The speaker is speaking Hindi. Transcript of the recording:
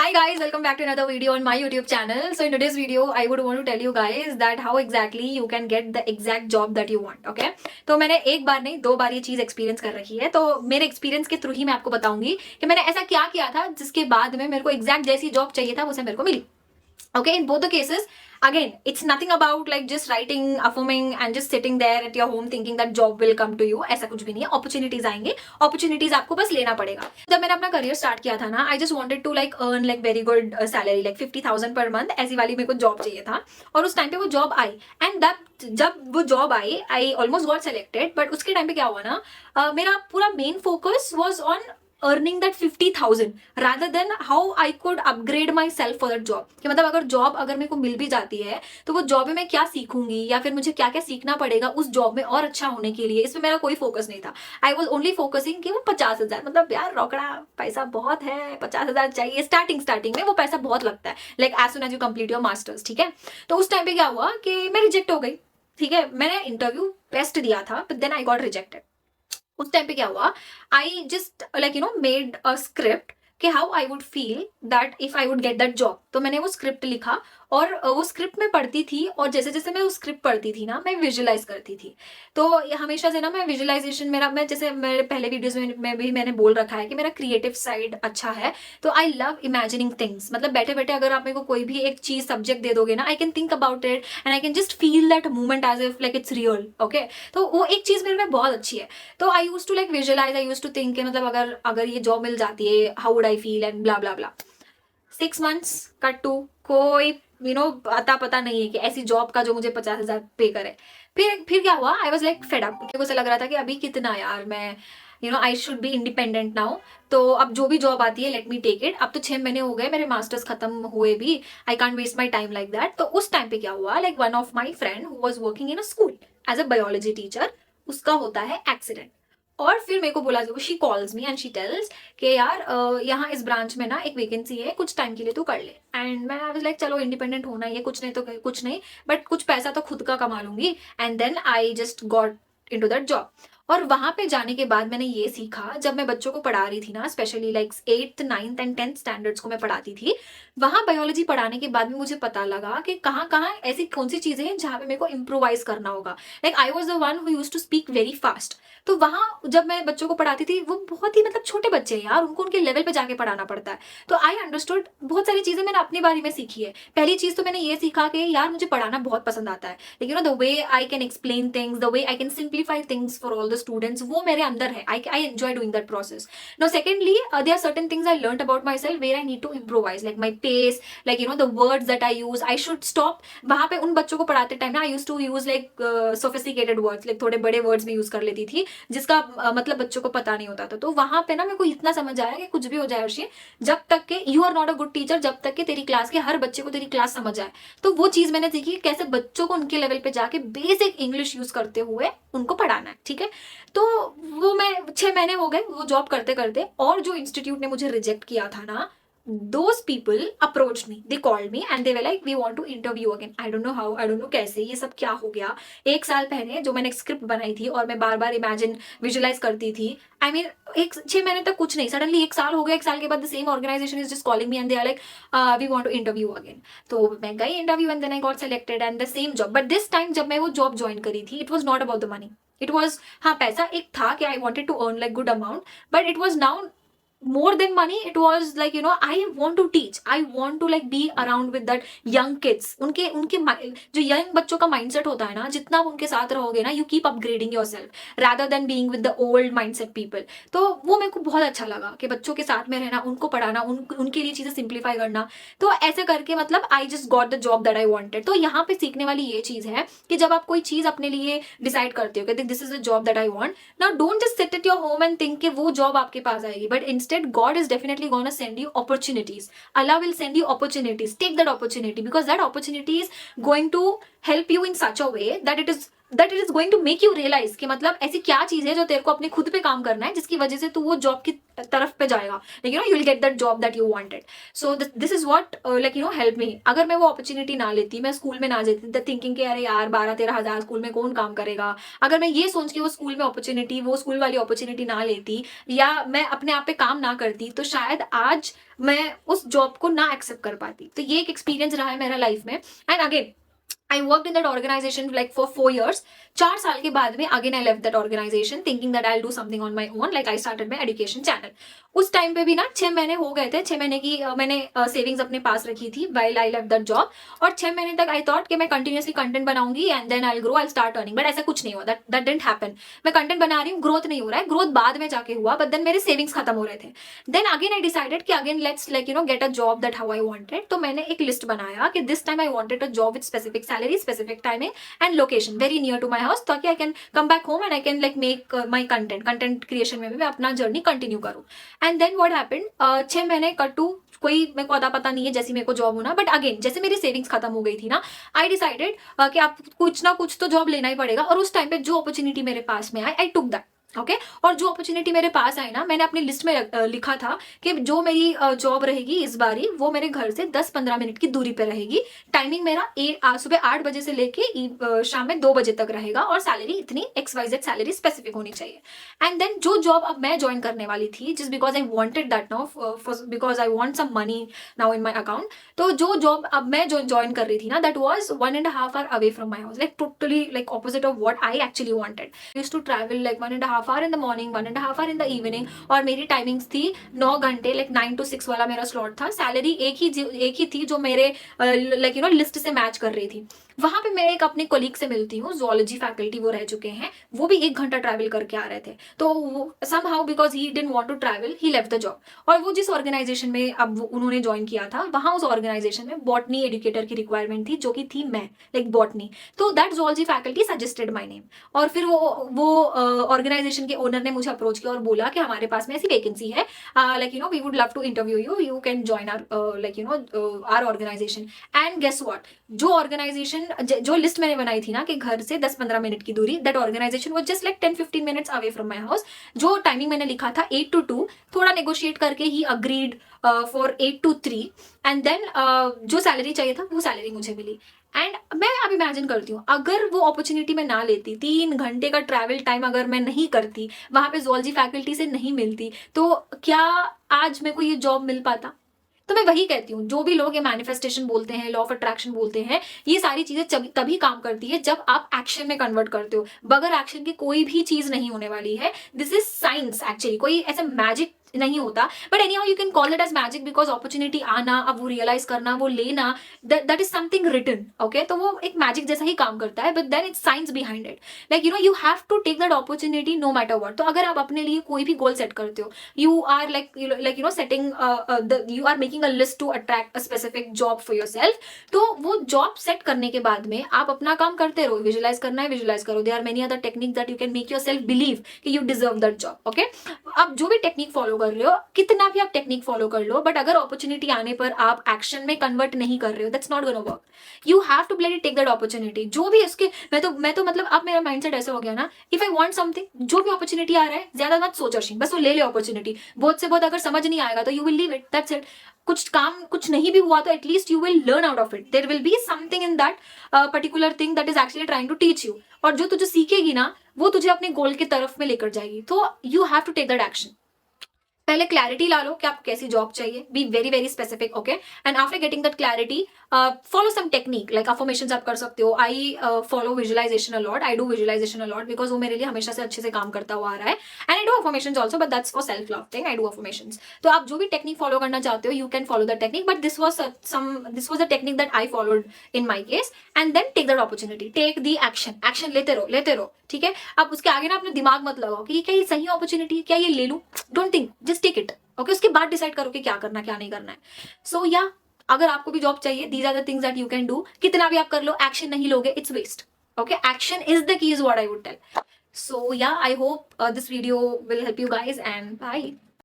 Hi guys, welcome back to another video on my YouTube channel. So in today's video, I would want to tell you guys that how exactly you can get the exact job that you want. Okay? तो मैंने एक बार नहीं 2 बार ये चीज एक्सपीरियंस कर रखी है, तो मेरे एक्सपीरियंस के थ्रू ही मैं आपको बताऊंगी कि मैंने ऐसा क्या किया था जिसके बाद में मेरे को एग्जैक्ट जैसी जॉब चाहिए था वो मेरे को मिली. Okay, in both the cases, again, it's nothing about like just writing, affirming and just sitting there at your home thinking that job will come to you. ऐसा कुछ भी नहीं है. Opportunities आएंगे, opportunities आपको बस लेना पड़ेगा. जब मैंने अपना करियर स्टार्ट किया था ना, I just wanted to like earn like very good salary, like 50,000 per month. ऐसी वाली मेरे को जॉब चाहिए था और उस टाइम पे वो जॉब आई एंड जब वो job I, I almost got selected. But उसके टाइम पे क्या हुआ ना, मेरा पूरा main focus was on earning that 50,000 rather than how I could upgrade myself for that job. कि मतलब अगर जॉब अगर मेरे को मिल भी जाती है तो वो जॉब में मैं क्या सीखूंगी या फिर मुझे क्या क्या सीखना पड़ेगा उस जॉब में और अच्छा होने के लिए, इसमें मेरा कोई फोकस नहीं था. आई वॉज ओनली फोकसिंग कि वो 50,000, मतलब यार रोकड़ा पैसा बहुत है, 50,000 चाहिए. स्टार्टिंग में वो पैसा बहुत लगता है, like as soon as you complete your masters. ठीक है, तो उस टाइम पे क्या हुआ कि मैं रिजेक्ट हो गई. ठीक है, मैंने इंटरव्यू बेस्ट दिया था but then I got rejected. उस टाइम पे क्या हुआ, I just like made a script कि how I would feel that if I would get that job. तो मैंने वो स्क्रिप्ट लिखा और वो स्क्रिप्ट में पढ़ती थी और जैसे जैसे मैं वो स्क्रिप्ट पढ़ती थी ना, मैं विजुलाइज करती थी. तो हमेशा से ना मैं विजुलाइजेशन मैं जैसे मेरे पहले वीडियोस में भी मैंने बोल रखा है कि मेरा क्रिएटिव साइड अच्छा है. तो आई लव इमेजिनिंग थिंग्स. मतलब बैठे बैठे अगर आप मेरे को कोई भी एक चीज सब्जेक्ट दे दोगे ना, I can think about it and I can just feel that moment as if like it's real. Okay, तो वो एक चीज मेरे में बहुत अच्छी है. तो I use to like visualize, I use to think मतलब अगर ये जॉब मिल जाती है how would I feel and blah blah blah. 6 months cut to कोई अता पता नहीं है कि ऐसी जॉब का जो मुझे 50,000 पे करे. फिर क्या हुआ, I was like fed up. मेरे को ऐसा लग रहा था कि अभी कितना यार मैं I should be independent now. तो अब जो भी जॉब आती है लेट मी टेक इट. अब तो 6 महीने हो गए मेरे मास्टर्स खत्म हुए भी, I can't waste my time like that. तो उस टाइम पे क्या हुआ, like one of my friend who was working in a school as a biology teacher, उसका होता है एक्सीडेंट. और फिर मेरे को बोला, she calls me and she tells कि यार यहाँ इस ब्रांच में ना एक वैकेंसी है, कुछ टाइम के लिए तू कर ले. एंड मैं आई वाज लाइक चलो इंडिपेंडेंट होना ही है, कुछ नहीं तो कुछ नहीं, बट कुछ पैसा तो खुद का कमा लूंगी. And then I just got into that job. और वहां पे जाने के बाद मैंने ये सीखा, जब मैं बच्चों को पढ़ा रही थी ना, specially like 8th 9th and 10th standards को मैं पढ़ाती थी, वहां बायोलॉजी पढ़ाने के बाद में मुझे पता लगा कि कहाँ कहाँ ऐसी कौन सी चीजें हैं जहाँ पे मेरे को इम्प्रोवाइज करना होगा. Like I was the one who used to speak very fast. तो वहां जब मैं बच्चों को पढ़ाती थी, वो बहुत ही मतलब छोटे बच्चे हैं यार, उनको उनके लेवल पे जाके पढ़ाना पड़ता है. तो आई अंडरस्टूड बहुत सारी चीजें मैंने अपनी बारे में सीखी है. पहली चीज तो मैंने ये सीखा कि यार मुझे पढ़ाना बहुत पसंद आता है. लेकिन the way I can explain things, the way I can simplify things for all the students, वो मेरे अंदर है. I enjoy doing that process. No secondly, there are certain things I learn about myself where I need to improvise, like my pace, like the words that I use, I should stop. वहां पे उन बच्चों को पढ़ाते टाइम ना I use to use like sophisticated words, like थोड़े बड़े वर्ड्स में यूज कर लेती थी जिसका मतलब बच्चों को पता नहीं होता था. तो वहां पे ना मेरे को इतना समझ आया कि कुछ भी हो जाए अर्शी, जब तक के you are not a good teacher, जब तक के तेरी क्लास के हर बच्चे को तेरी क्लास समझ आए. तो वो चीज मैंने सीखी, कैसे बच्चों को उनके लेवल पे जाके बेसिक इंग्लिश यूज करते हुए उनको पढ़ाना है. ठीक है, तो वो मैं 6 महीने हो गए वो जॉब करते करते. और जो इंस्टीट्यूट ने मुझे रिजेक्ट किया था ना, those people approached me, they called me and they were like we want to interview again. I don't know how, I don't know कैसे ये सब क्या हो गया. 1 साल पहले जो मैंने स्क्रिप्ट बनाई थी और मैं बार बार इमेजिन विजुलाइज करती थी, आई मीन 6 महीने तक कुछ नहीं, सडनली 1 साल हो गया. 1 साल के बाद the same organization is just calling me and they are like we want to interview again. तो मैं गई interview and then I got selected and the same job. But this time जब मैं वो जॉब ज्वाइन करी थी, it was not about the money. It was, हाँ पैसा एक था कि I wanted to earn like good amount, but it was now more than money. It was like I want to teach, I want to like be around with that young kids. उनके जो young बच्चों का mindset होता है ना, जितना आप उनके साथ रहोगे ना, you keep upgrading yourself rather than being with the old mindset people. तो वो मेरे को बहुत अच्छा लगा कि बच्चों के साथ में रहना, उनको पढ़ाना, उनके लिए चीजें सिंप्लीफाई करना. तो ऐसे करके मतलब I just got the job that I wanted. तो यहाँ पे सीखने वाली ये चीज है कि जब आप कोई चीज अपने लिए डिसाइड करते हो कि this is the job that I want, now don't just sit at your home and think कि वो जॉब आपके पास आएगी. But instead God is definitely gonna send you opportunities. Allah will send you opportunities. Take that opportunity because that opportunity is going to help you in such a way that it is that it is going to make you realise कि मतलब ऐसी क्या चीज है जो तेरे को अपने खुद पे काम करना है, जिसकी वजह से तू वो जॉब की तरफ पे जाएगा, like you know you will get that job that you wanted. So this is what like you no help me. अगर मैं वो अपॉर्चुनिटी ना लेती, मैं स्कूल में ना जाती थिंकिंग कि अरे यार 12-13 हज़ार स्कूल में कौन काम करेगा, अगर मैं ये सोच के वो स्कूल में अपॉर्चुनिटी, वो स्कूल वाली अपॉर्चुनिटी ना लेती, या मैं अपने आप पे काम ना करती, तो शायद आज मैं उस जॉब को ना एक्सेप्ट कर पाती. तो ये एक एक्सपीरियंस रहा है मेरा लाइफ में. And again I worked in that organization like for 4 years. 4 साल के बाद में again I left that organization thinking that I'll do something on my own, like I started my education channel. उस टाइम पे भी ना 6 महीने हो गए थे. 6 महीने की मैंने सेविंग्स अपने पास रखी थी while I left that job. और 6 महीने तक I thought कि मैं कंटिन्यूसली कंटेंट बनाऊंगी and then I'll grow, I'll start earning. But ऐसा कुछ नहीं हुआ. that didn't happen. मैं कंटेंट बना रही हूँ, ग्रोथ नहीं हो रहा है. ग्रोथ बाद में जाके हुआ, बट देन मेरे सेविंग्स खत्म हो रहे थे. देन अगेन I decided कि again let's like you know get a job that how I wanted. तो मैंने एक लिस्ट बनाया कि this time I wanted a job with specific salary, specific timing and location very near to my house, ताकि I can come back home and I can like make my content creation में भी मैं अपना जर्नी कंटिन्यू करूँ. एंड देन व्हाट हैपेंड, 6 महीने कटू, कोई मेरे को अता पता नहीं है जैसी मेरे को जॉब होना. बट अगेन जैसे मेरी सेविंग्स खत्म हो गई थी ना, आई डिसाइडेड कि आप कुछ ना कुछ तो जॉब लेना ही पड़ेगा. और उस टाइम पे जो अपॉर्चुनिटी मेरे पास में आई, आई टुक दैट. ओके और जो अपॉर्चुनिटी मेरे पास आई ना, मैंने अपनी लिस्ट में लिखा था कि जो मेरी जॉब रहेगी इस बारी, वो मेरे घर से 10-15 मिनट की दूरी पे रहेगी. टाइमिंग मेरा सुबह 8 बजे से लेके शाम में 2 बजे तक रहेगा, और सैलरी इतनी XYZ सैलरी स्पेसिफिक होनी चाहिए. एंड देन जो जॉब अब मैं ज्वाइन करने वाली थी, just because I wanted that now, because I want some money now in my account. तो जो जॉब अब मैं जो ज्वाइन कर रही थी ना, that was 1.5 hour away from my house, like totally like opposite of what I actually wanted. Used to travel like 1.5 hour in the morning, 1.5 hour in the evening. और मेरी टाइमिंग्स थी 9 घंटे, लाइक 9 to 6 वाला मेरा स्लॉट था. सैलरी एक ही थी जो मेरे लाइक यू नो लिस्ट से मैच कर रही थी. वहां पे मैं एक अपने कोलीग से मिलती हूँ, जोलॉजी फैकल्टी वो रह चुके हैं, वो भी 1 घंटा ट्रैवल करके आ रहे थे. तो somehow because he didn't want to travel, he left the job. और वो जिस ऑर्गेनाइजेशन में अब उन्होंने ज्वाइन किया था, वहां उस ऑर्गेनाइजेशन में बॉटनी एजुकेटर की रिक्वायरमेंट थी, जो कि थी मैं, लाइक बॉटनी. तो that zoology faculty suggested my name. और फिर वो ऑर्गेनाइजेशन के ओनर ने मुझे अप्रोच किया और बोला कि हमारे पास में ऐसी वैकेंसी है, like you know we would love to interview you, you can join our like you know our organization. And guess what, जो ऑर्गेनाइजेशन जो लिस्ट मैंने बनाई थी ना कि घर से 10-15 मिनट की दूरी, that organization was just like 10-15 minutes away from my house. जो टाइमिंग मैंने लिखा था 8 to 2, थोड़ा नेगोशिएट करके ही agreed for 8 to 3. And then जो सैलरी चाहिए था वो सैलरी मुझे मिली. एंड मैं अब इमेजिन करती हूँ, अगर वो अपॉर्चुनिटी मैं ना लेती, 3 घंटे का ट्रैवल टाइम अगर मैं नहीं करती, वहां पे जोलॉजी फैकल्टी से नहीं मिलती, तो क्या आज मेरे को ये जॉब मिल पाता? तो मैं वही कहती हूँ, जो भी लोग ये मैनिफेस्टेशन बोलते हैं, लॉ ऑफ अट्रैक्शन बोलते हैं, ये सारी चीजें तभी काम करती है जब आप एक्शन में कन्वर्ट करते हो. बगैर एक्शन के कोई भी चीज नहीं होने वाली है. दिस इज साइंस एक्चुअली, कोई ऐसा मैजिक नहीं होता. But anyhow you can call it as magic, because opportunity आना, अब वो रियलाइज करना, वो लेना, that is something written. Okay, तो वो एक मैजिक जैसा ही काम करता है, but then it's science behind it. Like you know you have to take that opportunity no matter what. तो अगर आप अपने लिए कोई भी गोल सेट करते हो, you are like you know setting, you are making a list to attract a specific job for yourself. तो वो जॉब सेट करने के बाद में आप अपना काम करते रहो. विजुअलाइज करना है, विजुअलाइज करो. There are many other technique that you can make yourself believe कि you deserve that job. Okay, आप जो भी टेक्निक फॉलो कर रहे हो, कितना भी आप टेक्निक फॉलो कर लो, बट अगर अपॉर्चुनिटी आने पर आप एक्शन में कन्वर्ट नहीं कर रहे हो, that's not gonna work. You have to bloody take that opportunity. जो भी उसके, मैं तो मतलब अब मेरा माइंडसेट ऐसा हो गया ना, इफ आई वांट समथिंग, जो भी अपॉर्चुनिटी आ रहा है, ज्यादा मत सोच अर्शी, बस वो ले ले अपॉर्चुनिटी. बहुत से बहुत अगर समझ नहीं आएगा तो you will leave it, that's it. कुछ नहीं भी हुआ तो at least you will learn out of it. There will be something in that particular thing that is actually trying to teach you. और जो तुझे सीखेगी ना, वो तुझे अपने गोल की तरफ में लेकर जाएगी. तो you have to take that action. पहले क्लैरिटी ला लो कि आपको कैसी जॉब चाहिए. Be very very specific. Okay, and after getting that clarity, follow some technique like affirmations आप कर सकते हो. I follow visualisation a lot. I do visualisation a lot because वो मेरे लिए हमेशा से अच्छे से काम करता हुआ आ रहा है. And I do affirmations also, but that's for self love thing. I do affirmations. तो आप जो भी टेक्निक फॉलो करना चाहते हो, you can follow the technique, but this was the technique that I followed in my case. And then take that opportunity, take the action. Action लेते रहो. ठीक है, अब उसके आगे ना अपने दिमाग मत लगाओ कि क्या ये सही अपॉर्चुनिटी है, क्या ये ले लूं. Don't think, just take it. Okay, उसके बाद डिसाइड करो कि क्या करना क्या नहीं करना है. सो या अगर आपको भी जॉब चाहिए, these are the things that you can do. कितना भी आप कर लो, एक्शन नहीं लोगे, it's waste. Okay, action is the key, is what I would tell. So yeah I hope this video will help you guys, and bye.